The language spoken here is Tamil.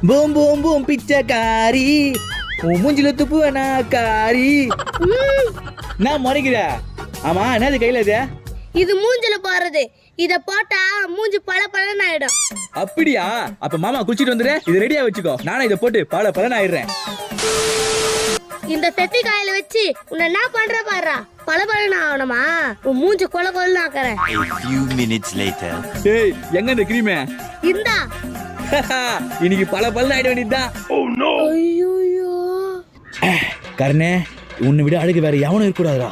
பூம் பூம் பூம் பிச்சைக்காரி உன் மூஞ்சில துப்புவனா காரி. நான் முறைக்கிற. ஆமா என்னது கையில இது? இது மூஞ்சில போறது. இத போட்டா மூஞ்சி பல பலன்னு ஆயிடும். அப்படியா? அப்ப மாமா குளிச்சிட்டு வந்துரு, இது ரெடியா வச்சுக்கோ. நானே இதை போட்டு பல பலன்னு ஆயிடுறேன். இந்த பெப்பி காயில வச்சு உன்னை என்ன பண்ற பாரு. பல பலன்னு ஆகணுமா? உன் மூஞ்சி கொல கொலன்னு ஆக்குறேன். A few minutes later. ஏய் எங்க இந்த கிரீம்? இந்தா. இன்னைக்கு பல பலன்னு ஆயிட வேண்டியதுதான். ஐயோ கர்ணே, உன்னை விட அழகு வேற எவனும் இருக்க கூடாதுடா.